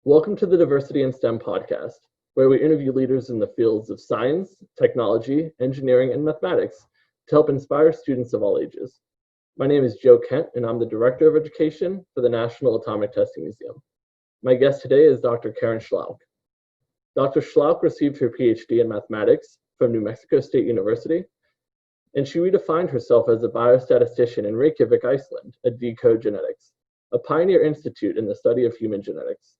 Welcome to the Diversity in STEM podcast, where we interview leaders in the fields of science, technology, engineering, and mathematics to help inspire students of all ages. My name is Joe Kent, and I'm the Director of Education for the National Atomic Testing Museum. My guest today is Dr. Karen Schlauch. Dr. Schlauch received her PhD in mathematics from New Mexico State University, and she redefined herself as a biostatistician in Reykjavik, Iceland, at deCODE Genetics, a pioneer institute in the study of human genetics.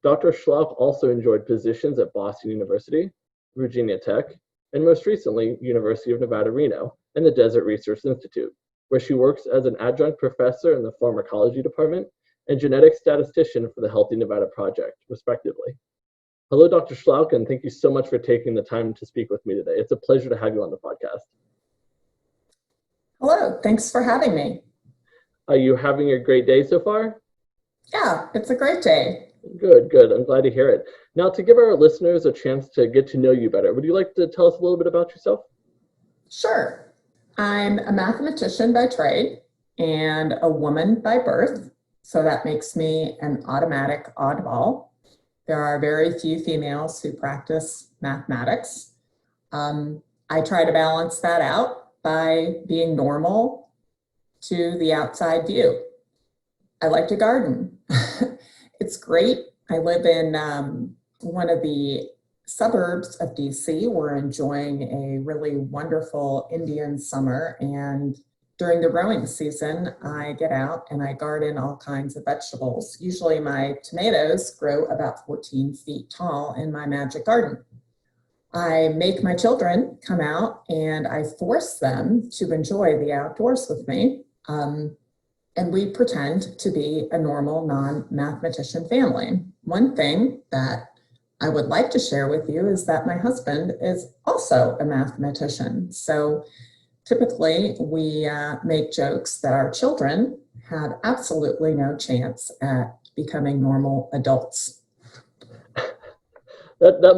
Dr. Schlauch also enjoyed positions at Boston University, Virginia Tech, and most recently, University of Nevada, Reno, and the Desert Research Institute, where she works as an adjunct professor in the pharmacology department and genetic statistician for the Healthy Nevada Project, respectively. Hello, Dr. Schlauch, and thank you so much for taking the time to speak with me today. It's a pleasure to have you on the podcast. Hello, thanks for having me. Are you having a great day so far? Yeah, it's a great day. Good, good. I'm glad to hear it. Now, to give our listeners a chance to get to know you better, would you like to tell us a little bit about yourself? Sure. I'm a mathematician by trade and a woman by birth, so that makes me an automatic oddball. There are very few females who practice mathematics. I try to balance that out by being normal to the outside view. I like to garden. It's great. I live in one of the suburbs of DC. We're enjoying a really wonderful Indian summer, and during the growing season, I get out and I garden all kinds of vegetables. Usually my tomatoes grow about 14 feet tall in my magic garden. I make my children come out and I force them to enjoy the outdoors with me. And we pretend to be a normal non-mathematician family. One thing that I would like to share with you is that my husband is also a mathematician. So typically we make jokes that our children have absolutely no chance at becoming normal adults. That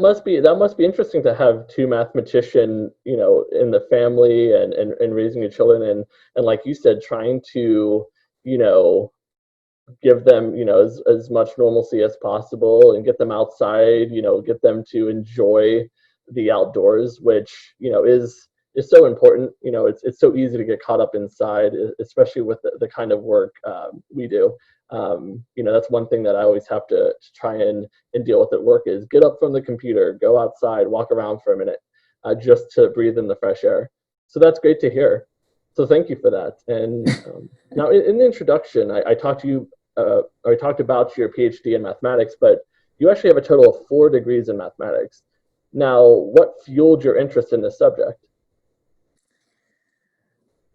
must be interesting to have two mathematicians, in the family and raising your children and like you said, trying to give them, as much normalcy as possible and get them outside, get them to enjoy the outdoors, which, is so important. It's so easy to get caught up inside, especially with the kind of work we do. That's one thing that I always have to try and deal with at work is get up from the computer, go outside, walk around for a minute, just to breathe in the fresh air. So that's great to hear. So thank you for that. And now in the introduction, I talked to you, I talked about your PhD in mathematics, but you actually have a total of 4 degrees in mathematics. Now, what fueled your interest in this subject?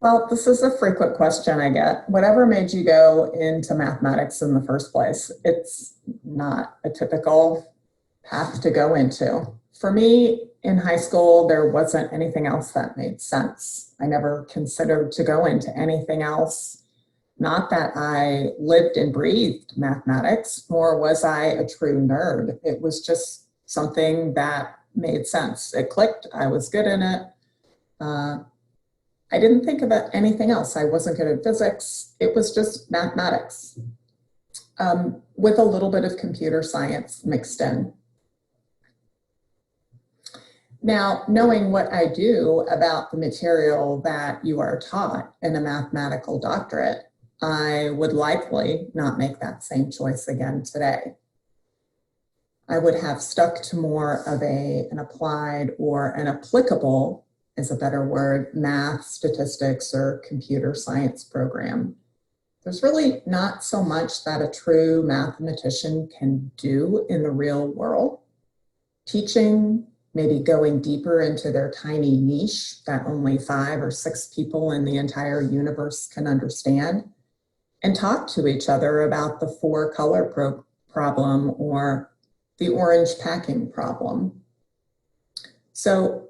Well, this is a frequent question I get. Whatever made you go into mathematics in the first place? It's not a typical path to go into. For me, in high school, there wasn't anything else that made sense. I never considered to go into anything else. Not that I lived and breathed mathematics, nor was I a true nerd. It was just something that made sense. It clicked. I was good in it. I didn't think about anything else. I wasn't good at physics. It was just mathematics, with a little bit of computer science mixed in. Now, knowing what I do about the material that you are taught in a mathematical doctorate, I would likely not make that same choice again today. I would have stuck to more of an applied or an applicable, is a better word, math, statistics, or computer science program. There's really not so much that a true mathematician can do in the real world. Teaching, maybe going deeper into their tiny niche that only 5 or 6 people in the entire universe can understand, and talk to each other about the 4-color problem or the orange packing problem. So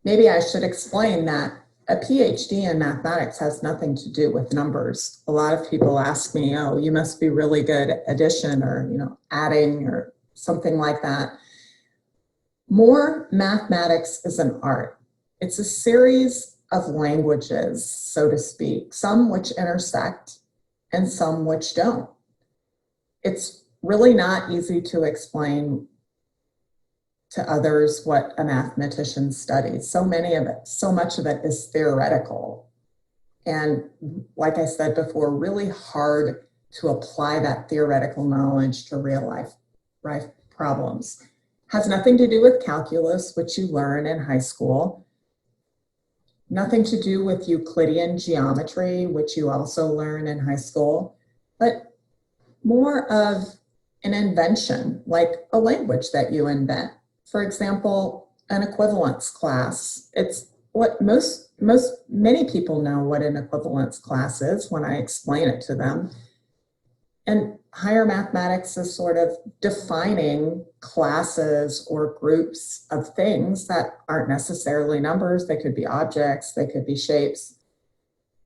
maybe I should explain that a PhD in mathematics has nothing to do with numbers. A lot of people ask me, oh, you must be really good at addition or adding or something like that. More mathematics is an art. It's a series of languages, so to speak, some which intersect and some which don't. It's really not easy to explain to others what a mathematician studies. So much of it is theoretical. And like I said before, really hard to apply that theoretical knowledge to real life problems. Has nothing to do with calculus, which you learn in high school. Nothing to do with Euclidean geometry, which you also learn in high school, but more of an invention, like a language that you invent. For example, an equivalence class. It's what many people know what an equivalence class is when I explain it to them. And higher mathematics is sort of defining classes or groups of things that aren't necessarily numbers. They could be objects, they could be shapes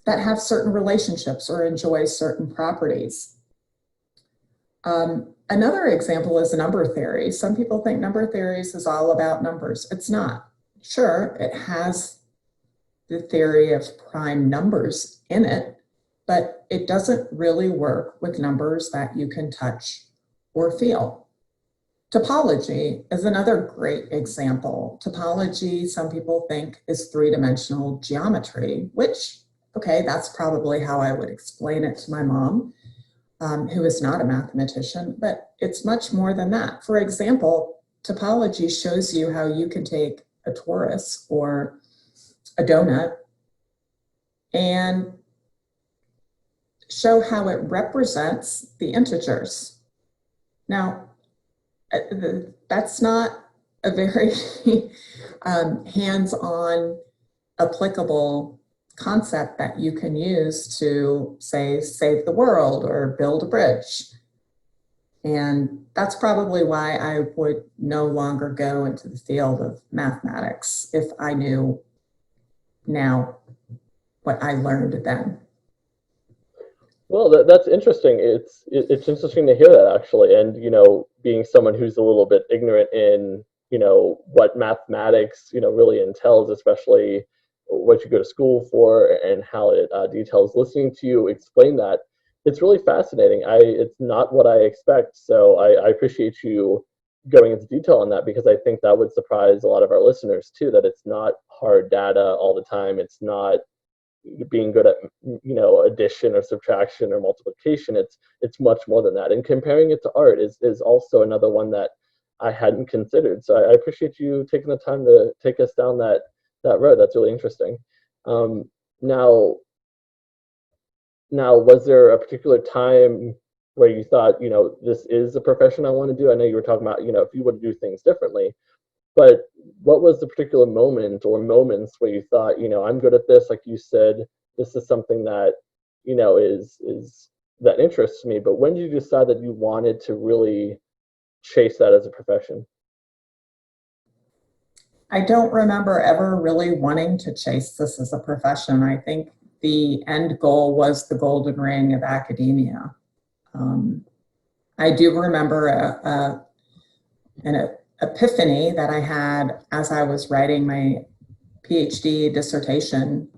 that have certain relationships or enjoy certain properties. Another example is number theory. Some people think number theories is all about numbers. It's not. Sure, it has the theory of prime numbers in it, but it doesn't really work with numbers that you can touch or feel. Topology is another great example. Topology, some people think, is three-dimensional geometry, which, okay, that's probably how I would explain it to my mom, who is not a mathematician, but it's much more than that. For example, topology shows you how you can take a torus or a donut and show how it represents the integers. Now, that's not a very hands-on applicable concept that you can use to, say, save the world or build a bridge. And that's probably why I would no longer go into the field of mathematics if I knew now what I learned then. Well, that's interesting. It's interesting to hear that, actually, and being someone who's a little bit ignorant in what mathematics really entails, especially what you go to school for and how it details. Listening to you explain that, it's really fascinating. It's not what I expect, so I appreciate you going into detail on that, because I think that would surprise a lot of our listeners too. That it's not hard data all the time. It's not being good at addition or subtraction or multiplication. It's much more than that. And comparing it to art is also another one that I hadn't considered. So I appreciate you taking the time to take us down that road. That's really interesting. Now, was there a particular time where you thought, this is a profession I want to do? I know you were talking about, if you would do things differently, but what was the particular moment or moments where you thought, I'm good at this? Like you said, this is something that, is that interests me. But when did you decide that you wanted to really chase that as a profession? I don't remember ever really wanting to chase this as a profession. I think the end goal was the golden ring of academia. I do remember an epiphany that I had as I was writing my PhD dissertation.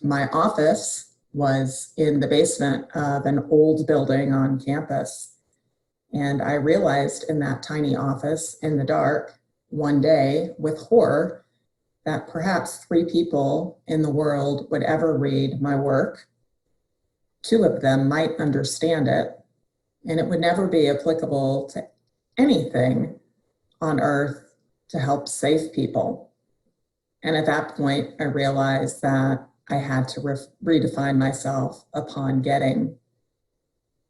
My office was in the basement of an old building on campus. And I realized in that tiny office in the dark one day with horror that perhaps 3 people in the world would ever read my work. 2 of them might understand it, and it would never be applicable to anything on earth to help save people. And at that point, I realized that I had to redefine myself upon getting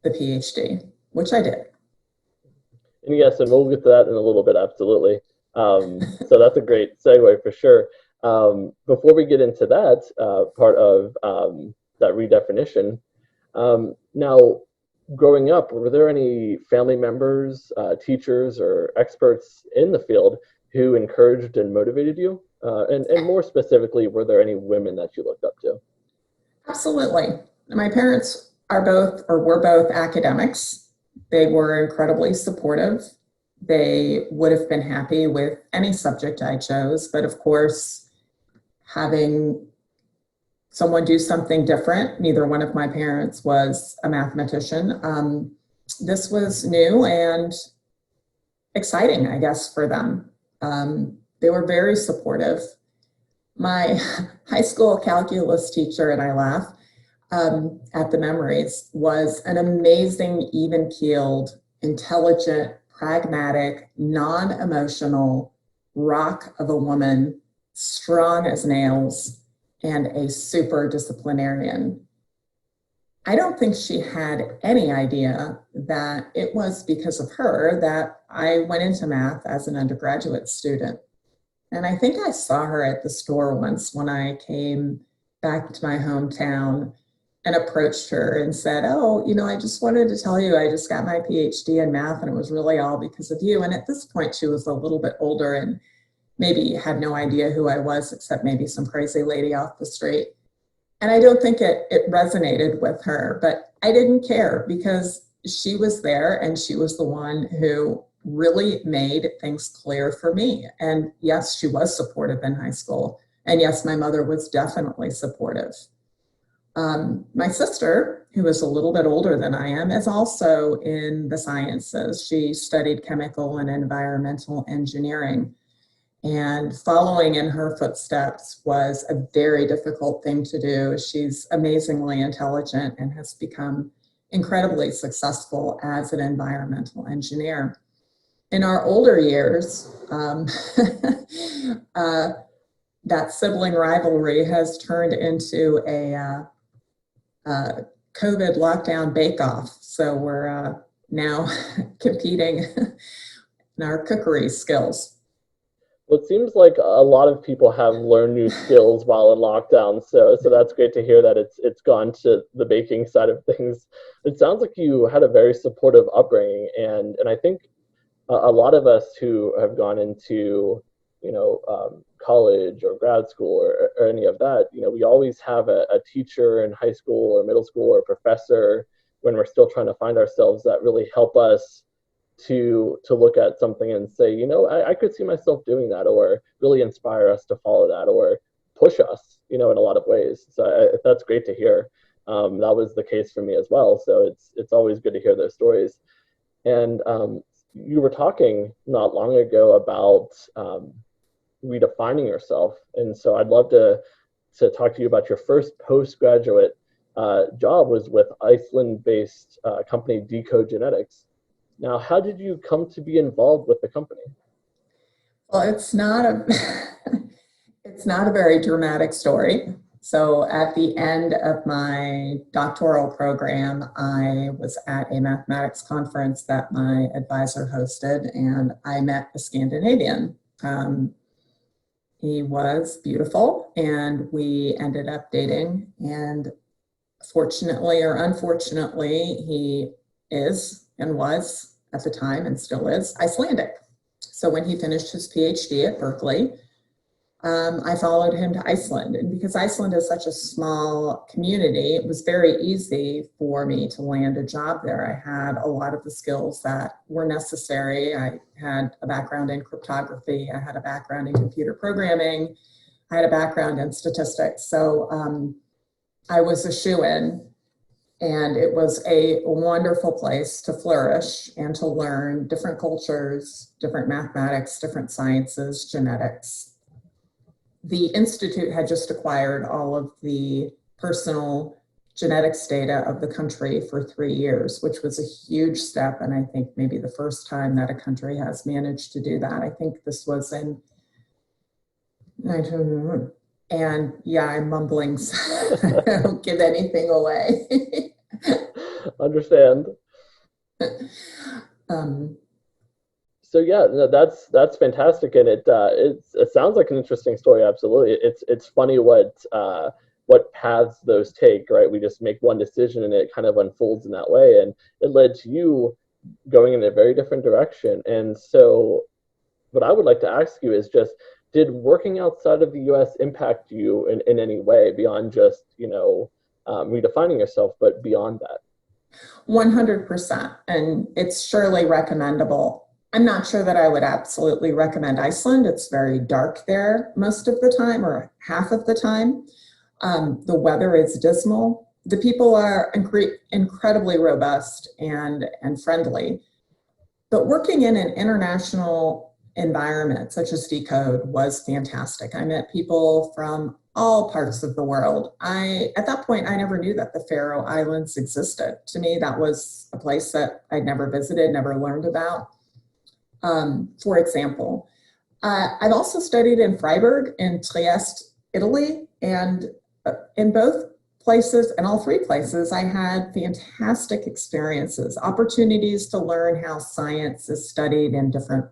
the PhD, which I did. And yes, and we'll get to that in a little bit, absolutely. So that's a great segue for sure. Before we get into that part of that redefinition, now, growing up, were there any family members, teachers, or experts in the field who encouraged and motivated you? And more specifically, were there any women that you looked up to? Absolutely. My parents were both academics. They were incredibly supportive. they would have been happy with any subject I chose. But of course, having someone do something different, neither one of my parents was a mathematician. This was new and exciting, I guess, for them. They were very supportive. My high school calculus teacher, and I laugh at the memories, was an amazing, even-keeled, intelligent, pragmatic, non-emotional rock of a woman, strong as nails, and a super disciplinarian. I don't think she had any idea that it was because of her that I went into math as an undergraduate student. And I think I saw her at the store once when I came back to my hometown and approached her and said, oh, I just wanted to tell you I just got my PhD in math and it was really all because of you. And at this point, she was a little bit older and maybe had no idea who I was, except maybe some crazy lady off the street. And I don't think it resonated with her, but I didn't care because she was there and she was the one who really made things clear for me. And yes, she was supportive in high school. And yes, my mother was definitely supportive. My sister, who is a little bit older than I am, is also in the sciences. She studied chemical and environmental engineering. And following in her footsteps was a very difficult thing to do. She's amazingly intelligent and has become incredibly successful as an environmental engineer. In our older years, that sibling rivalry has turned into a COVID lockdown bake-off. So we're now competing in our cookery skills. Well, it seems like a lot of people have learned new skills while in lockdown, so that's great to hear that it's gone to the baking side of things. It sounds like you had a very supportive upbringing, and I think a lot of us who have gone into college or grad school or any of that, we always have a teacher in high school or middle school or a professor when we're still trying to find ourselves that really help us to look at something and say, I could see myself doing that, or really inspire us to follow that, or push us, in a lot of ways. So that's great to hear. That was the case for me as well. So it's always good to hear those stories. And you were talking not long ago about redefining yourself. And so I'd love to talk to you about your first postgraduate job was with Iceland-based company deCODE. Now, how did you come to be involved with the company? Well, it's not a very dramatic story. So at the end of my doctoral program, I was at a mathematics conference that my advisor hosted, and I met a Scandinavian. He was beautiful, and we ended up dating. And fortunately or unfortunately, he is and was at the time and still is Icelandic. So when he finished his PhD at Berkeley, I followed him to Iceland. And because Iceland is such a small community, it was very easy for me to land a job there. I had a lot of the skills that were necessary. I had a background in cryptography. I had a background in computer programming. I had a background in statistics. So I was a shoo-in. And it was a wonderful place to flourish and to learn different cultures, different mathematics, different sciences, genetics. The Institute had just acquired all of the personal genetics data of the country for 3 years, which was a huge step. And I think maybe the first time that a country has managed to do that. I think this was in 1900. And yeah, I'm mumbling, so I don't give anything away. Understand. So yeah, no, that's fantastic, and it sounds like an interesting story. Absolutely, it's funny what paths those take, right? We just make one decision, and it kind of unfolds in that way, and it led to you going in a very different direction. And so, what I would like to ask you is just, did working outside of the U.S. impact you in any way beyond just redefining yourself, but beyond that? 100%, and it's surely recommendable. I'm not sure that I would absolutely recommend Iceland. It's very dark there most of the time, or half of the time. The weather is dismal. The people are incredibly robust and friendly. But working in an international environment such as deCODE was fantastic. I met people from all parts of the world. At that point, I never knew that the Faroe Islands existed. To me, that was a place that I'd never visited, never learned about. For example, I've also studied in Freiburg and Trieste, Italy, and in both places, and all three places, I had fantastic experiences, opportunities to learn how science is studied in different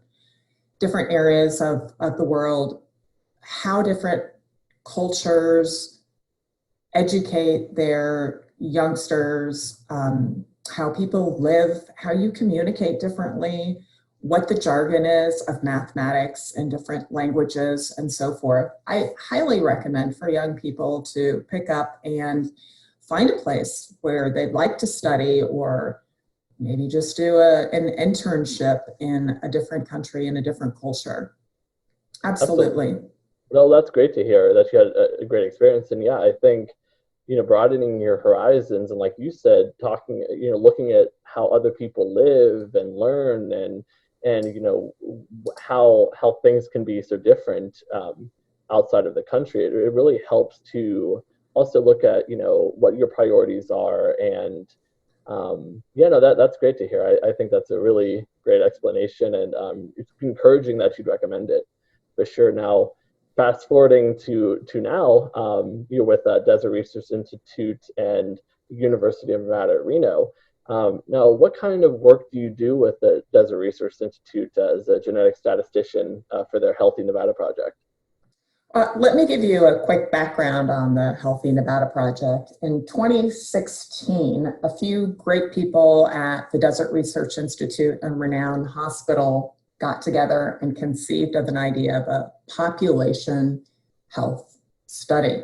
areas of the world, how different cultures educate their youngsters, how people live, how you communicate differently, what the jargon is of mathematics in different languages, and so forth. I highly recommend for young people to pick up and find a place where they'd like to study, or maybe just do an internship in a different country, in a different culture. Absolutely. Well, that's great to hear that you had a great experience. And yeah, I think, broadening your horizons, and like you said, talking, looking at how other people live and learn, and how things can be so different outside of the country. It really helps to also look at what your priorities are, and that's great to hear. I think that's a really great explanation, and it's encouraging that you'd recommend it for sure. Now, fast forwarding to now, you're with Desert Research Institute and University of Nevada at Reno. Now, what kind of work do you do with the Desert Research Institute as a genetic statistician for their Healthy Nevada project? Let me give you a quick background on the Healthy Nevada project. In 2016, a few great people at the Desert Research Institute and Renown Hospital got together and conceived of an idea of a population health study,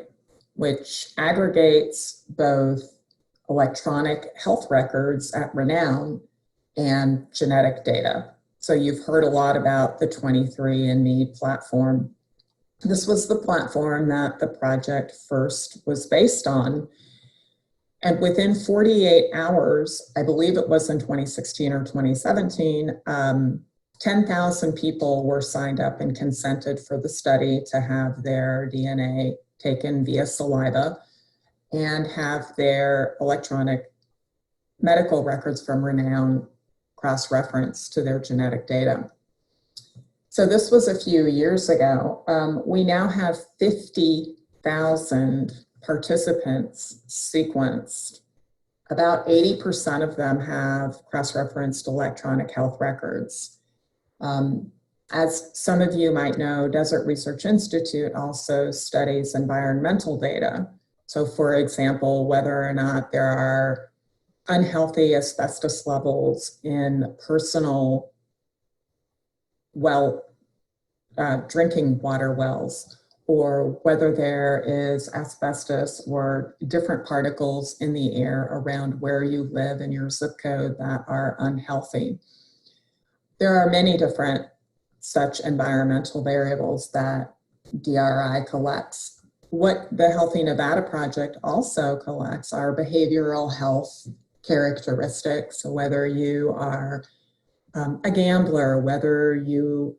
which aggregates both electronic health records at Renown and genetic data. So you've heard a lot about the 23andMe platform. This was the platform that the project first was based on. And within 48 hours, I believe it was in 2016 or 2017, 10,000 people were signed up and consented for the study to have their DNA taken via saliva and have their electronic medical records from Renown cross-referenced to their genetic data. So this was a few years ago. We now have 50,000 participants sequenced. About 80% of them have cross-referenced electronic health records. As some of you might know, Desert Research Institute also studies environmental data. So for example, whether or not there are unhealthy asbestos levels in personal drinking water wells, or whether there is asbestos or different particles in the air around where you live in your zip code that are unhealthy. There are many different such environmental variables that DRI collects. What the Healthy Nevada Project also collects are behavioral health characteristics. So whether you are a gambler, whether you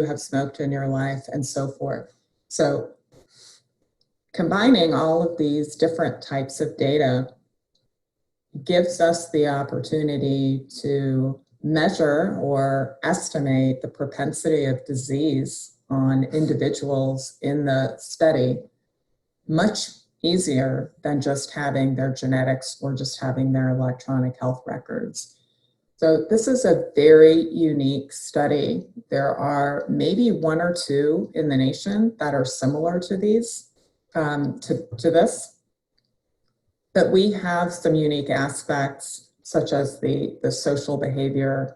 have smoked in your life, and so forth. So combining all of these different types of data gives us the opportunity to measure or estimate the propensity of disease on individuals in the study much easier than just having their genetics or just having their electronic health records. So this is a very unique study. There are maybe one or two in the nation that are similar to these, to this. But we have some unique aspects, such as the social behavior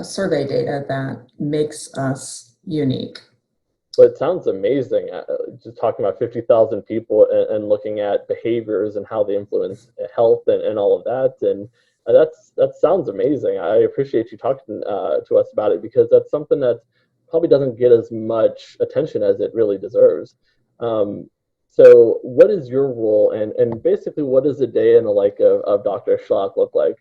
survey data that makes us unique. Well, it sounds amazing. Just talking about 50,000 people and looking at behaviors and how they influence health and all of that. And That sounds amazing. I appreciate you talking to us about it, because that's something that probably doesn't get as much attention as it really deserves. Um, so, what is your role, and basically, what does a day in the life of Dr. Schlauch look like?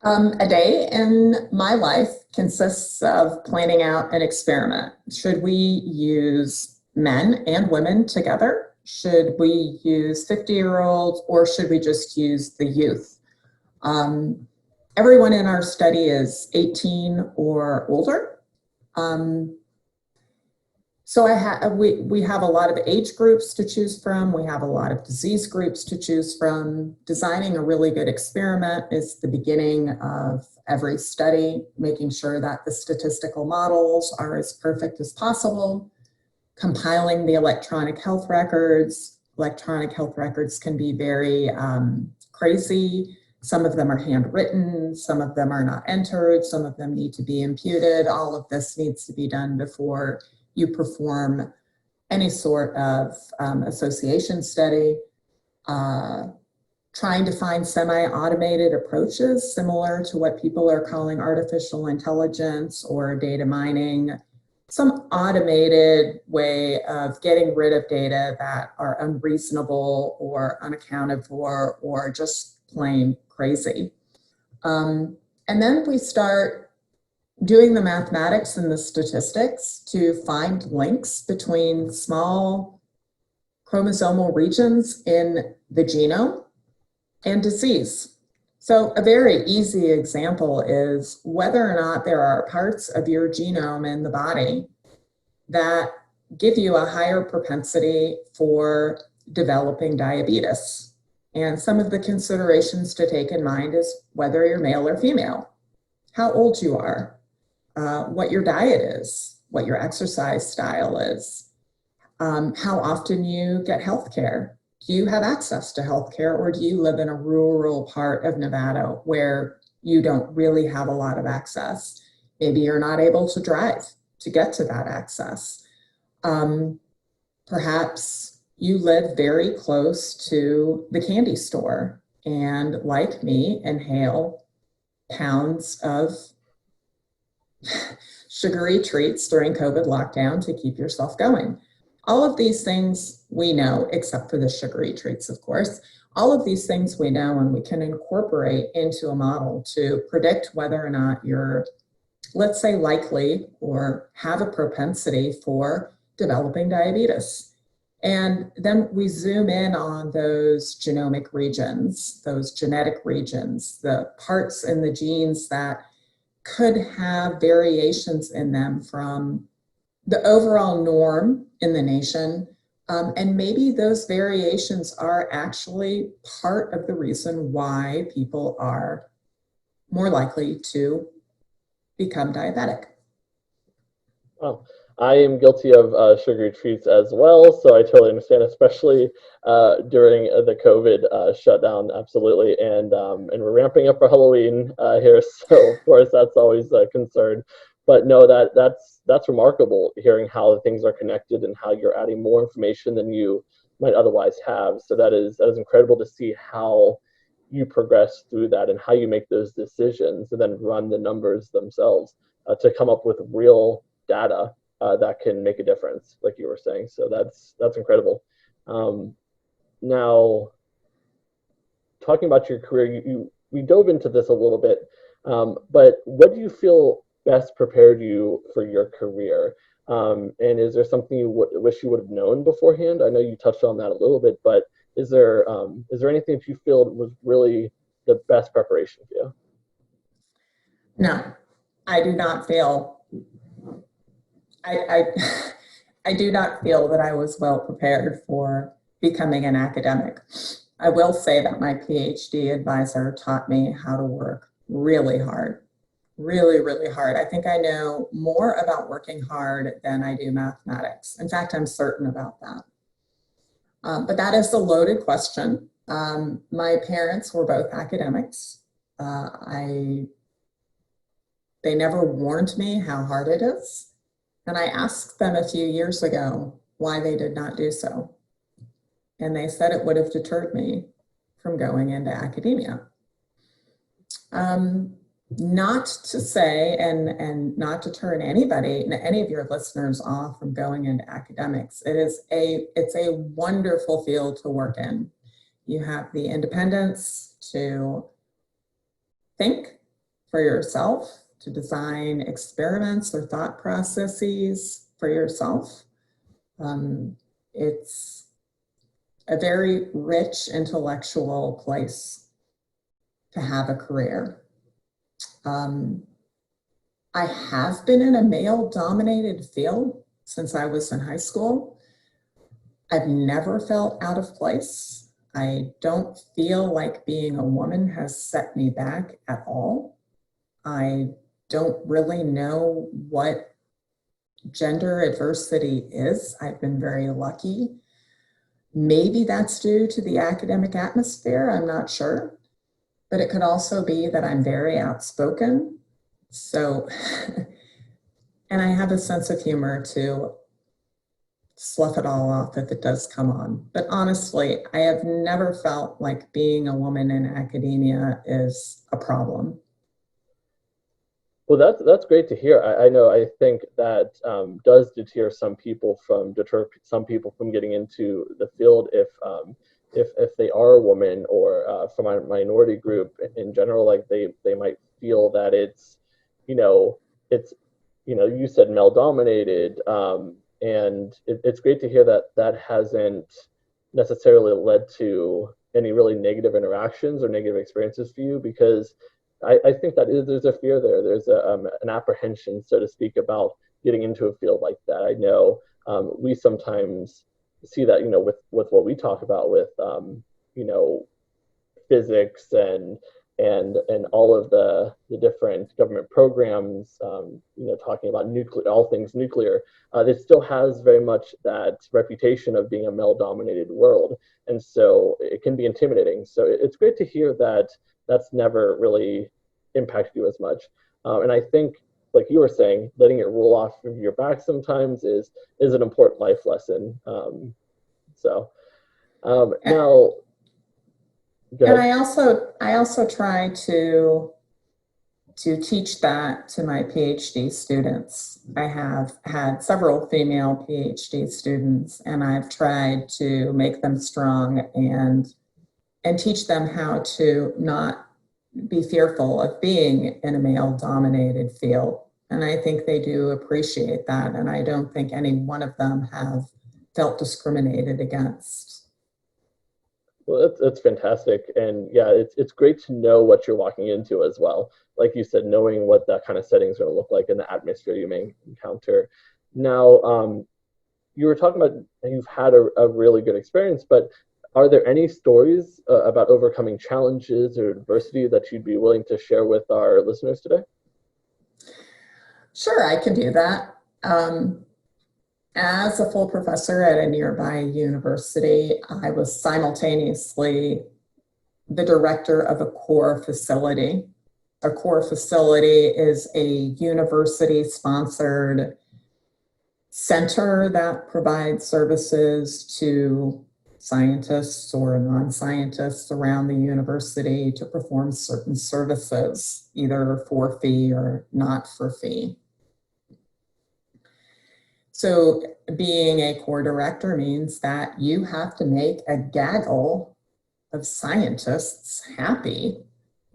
A day in my life consists of planning out an experiment. Should we use men and women together? Should we use 50-year-olds, or should we just use the youth? Um, Everyone in our study is 18 or older. So we have a lot of age groups to choose from. We have a lot of disease groups to choose from. Designing a really good experiment is the beginning of every study, making sure that the statistical models are as perfect as possible. Compiling the electronic health records. Electronic health records can be very crazy. Some of them are handwritten, some of them are not entered, some of them need to be imputed. All of this needs to be done before you perform any sort of association study. Trying to find semi-automated approaches similar to what people are calling artificial intelligence or data mining. Some automated way of getting rid of data that are unreasonable or unaccounted for or just plain crazy. And then we start doing the mathematics and the statistics to find links between small chromosomal regions in the genome and disease. So a very easy example is whether or not there are parts of your genome in the body that give you a higher propensity for developing diabetes. And some of the considerations to take in mind is whether you're male or female, how old you are, what your diet is, what your exercise style is, how often you get health care. Do you have access to health care, or do you live in a rural part of Nevada where you don't really have a lot of access? Maybe you're not able to drive to get to that access. Perhaps you live very close to the candy store and, like me, inhale pounds of sugary treats during COVID lockdown to keep yourself going. All of these things we know, except for the sugary treats, of course. All of these things we know, and we can incorporate into a model to predict whether or not you're, let's say, likely or have a propensity for developing diabetes. And then we zoom in on those genomic regions, those genetic regions, the parts in the genes that could have variations in them from the overall norm in the nation. And maybe those variations are actually part of the reason why people are more likely to become diabetic. Oh, I am guilty of sugary treats as well, so I totally understand, especially during the COVID shutdown. Absolutely, and we're ramping up for Halloween here, so of course that's always a concern. But no, that's remarkable, hearing how things are connected and how you're adding more information than you might otherwise have. So that is incredible to see how you progress through that and how you make those decisions and then run the numbers themselves to come up with real data that can make a difference, like you were saying. So that's incredible. Now, talking about your career, we dove into this a little bit, but what do you feel best prepared you for your career? And is there something you wish you would have known beforehand? I know you touched on that a little bit, but is there anything that you feel was really the best preparation for you? No, I do not feel I do not feel that I was well prepared for becoming an academic. I will say that my PhD advisor taught me how to work really hard, really, really hard. I think I know more about working hard than I do mathematics. In fact, I'm certain about that. But that is a loaded question. My parents were both academics. They never warned me how hard it is. And I asked them a few years ago why they did not do so. And they said it would have deterred me from going into academia. Not to say, and not to turn any of your listeners off from going into academics. It's a wonderful field to work in. You have the independence to think for yourself, to design experiments or thought processes for yourself. It's a very rich intellectual place to have a career. I have been in a male-dominated field since I was in high school. I've never felt out of place. I don't feel like being a woman has set me back at all. I don't really know what gender adversity is. I've been very lucky. Maybe that's due to the academic atmosphere, I'm not sure. But it could also be that I'm very outspoken. So, and I have a sense of humor to slough it all off if it does come on. But honestly, I have never felt like being a woman in academia is a problem. Well, that's great to hear. I know, I think that does deter some people from getting into the field if they are a woman or from a minority group in general. Like they might feel that it's you said male dominated, and it's great to hear that hasn't necessarily led to any really negative interactions or negative experiences for you, because I think that there's a fear there. There's an apprehension, so to speak, about getting into a field like that. I know we sometimes see that, with what we talk about with, physics and all of the different government programs, talking about all things nuclear. It still has very much that reputation of being a male-dominated world, and so it can be intimidating. So it's great to hear that that's never really impacted you as much. And I think, like you were saying, letting it roll off of your back sometimes is an important life lesson. Now, and I also try to teach that to my PhD students. I have had several female PhD students, and I've tried to make them strong and teach them how to not be fearful of being in a male-dominated field. And I think they do appreciate that. And I don't think any one of them have felt discriminated against. Well, that's fantastic. And yeah, it's great to know what you're walking into as well. Like you said, knowing what that kind of setting is going to look like and the atmosphere you may encounter. Now, you were talking about you've had a really good experience, but are there any stories about overcoming challenges or adversity that you'd be willing to share with our listeners today? Sure, I can do that. As a full professor at a nearby university, I was simultaneously the director of a core facility. A core facility is a university-sponsored center that provides services to scientists or non-scientists around the university to perform certain services, either for fee or not for fee. So being a core director means that you have to make a gaggle of scientists happy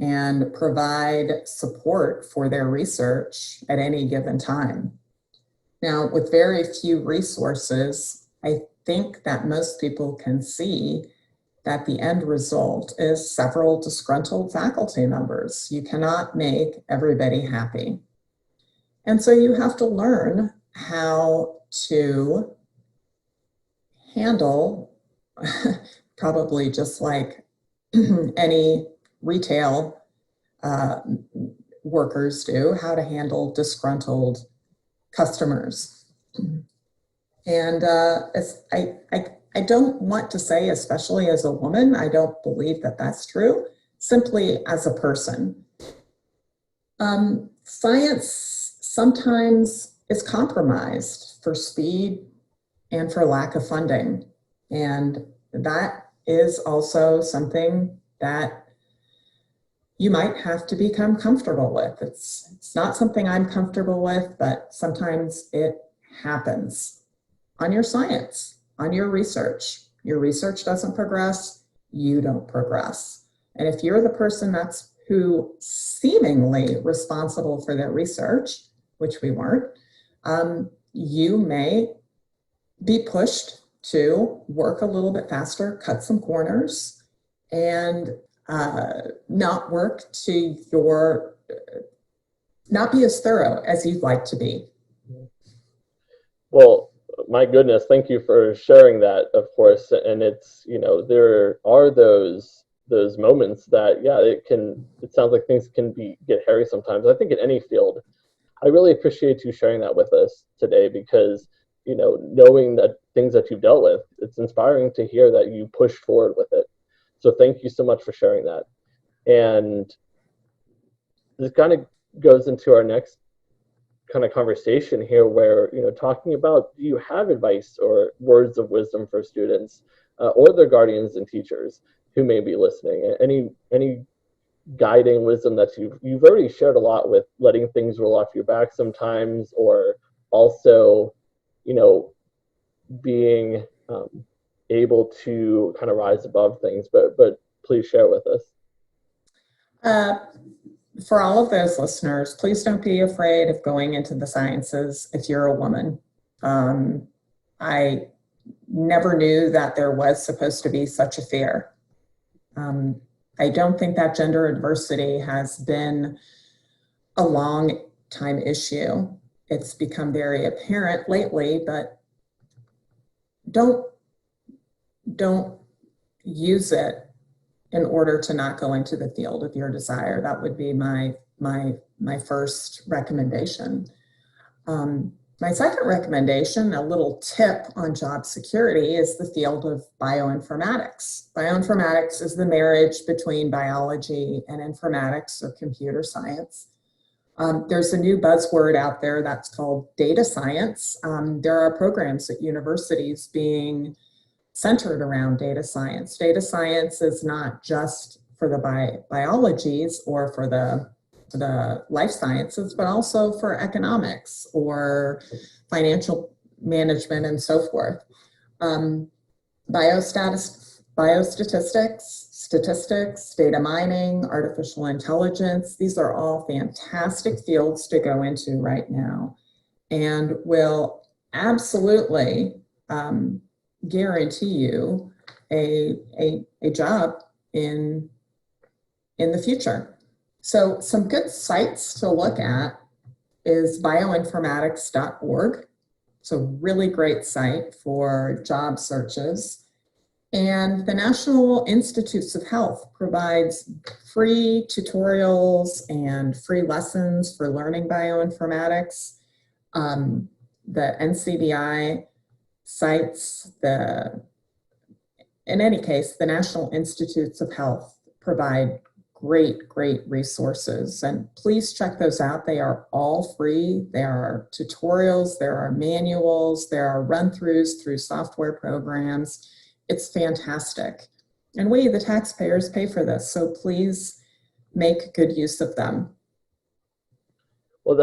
and provide support for their research at any given time. Now, with very few resources, I think that most people can see that the end result is several disgruntled faculty members. You cannot make everybody happy. And so you have to learn how to handle, probably just like any retail workers do, how to handle disgruntled customers. And I don't want to say, especially as a woman, I don't believe that that's true, simply as a person. Science sometimes is compromised for speed and for lack of funding. And that is also something that you might have to become comfortable with. It's not something I'm comfortable with, but sometimes it happens on your science, on your research. Your research doesn't progress, you don't progress. And if you're the person that's who seemingly responsible for their research, which we weren't, you may be pushed to work a little bit faster, cut some corners, and not work to your, not be as thorough as you'd like to be. Well, my goodness, thank you for sharing that, of course. And it's, there are those moments that, yeah, it sounds like things can get hairy sometimes. I think in any field. I really appreciate you sharing that with us today, because, knowing that things that you've dealt with, it's inspiring to hear that you pushed forward with it. So thank you so much for sharing that. And this kind of goes into our next kind of conversation here, where, talking about, do you have advice or words of wisdom for students or their guardians and teachers who may be listening? Any guiding wisdom that you've already shared a lot with letting things roll off your back sometimes, or also, being able to kind of rise above things, but please share with us. For all of those listeners, please don't be afraid of going into the sciences if you're a woman. I never knew that there was supposed to be such a fear. I don't think that gender adversity has been a long time issue. It's become very apparent lately, but don't use it in order to not go into the field of your desire. That would be my first recommendation. My second recommendation, a little tip on job security, is the field of bioinformatics. Bioinformatics is the marriage between biology and informatics, or computer science. There's a new buzzword out there that's called data science. There are programs at universities being centered around data science. Data science is not just for the biologies or for the life sciences, but also for economics or financial management and so forth. Biostatistics, statistics, data mining, artificial intelligence, these are all fantastic fields to go into right now, and will absolutely guarantee you a job in the future. So some good sites to look at is bioinformatics.org. It's a really great site for job searches. And the National Institutes of Health provides free tutorials and free lessons for learning bioinformatics. The NCBI sites, in any case, the National Institutes of Health provide great resources, and please check those out. They are all free. There are tutorials, there are manuals, there are run-throughs through software programs. It's fantastic. And we, the taxpayers, pay for this, so please make good use of them. Well,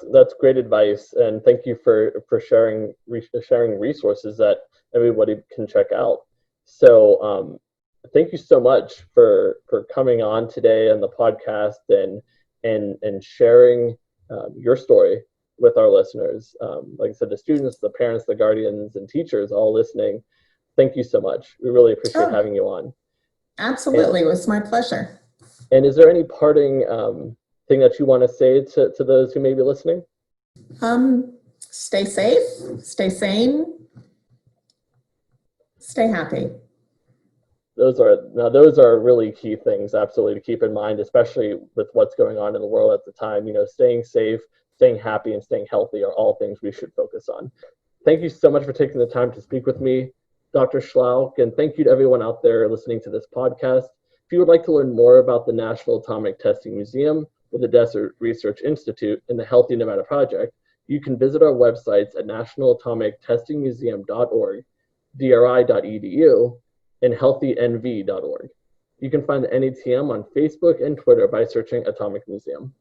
that's great advice, and thank you for sharing resources that everybody can check out. So thank you so much for coming on today on the podcast and sharing your story with our listeners. Like I said, the students, the parents, the guardians, and teachers all listening, thank you so much. We really appreciate having you on. Absolutely, it was my pleasure. And is there any parting thing that you want to say to those who may be listening? Stay safe, stay sane, stay happy. Those are really key things, absolutely, to keep in mind, especially with what's going on in the world at the time. Staying safe, staying happy, and staying healthy are all things we should focus on. Thank you so much for taking the time to speak with me, Dr. Schlauch, and thank you to everyone out there listening to this podcast. If you would like to learn more about the National Atomic Testing Museum or the Desert Research Institute and the Healthy Nevada Project, you can visit our websites at nationalatomictestingmuseum.org, dri.edu, and healthynv.org. You can find the NATM on Facebook and Twitter by searching Atomic Museum.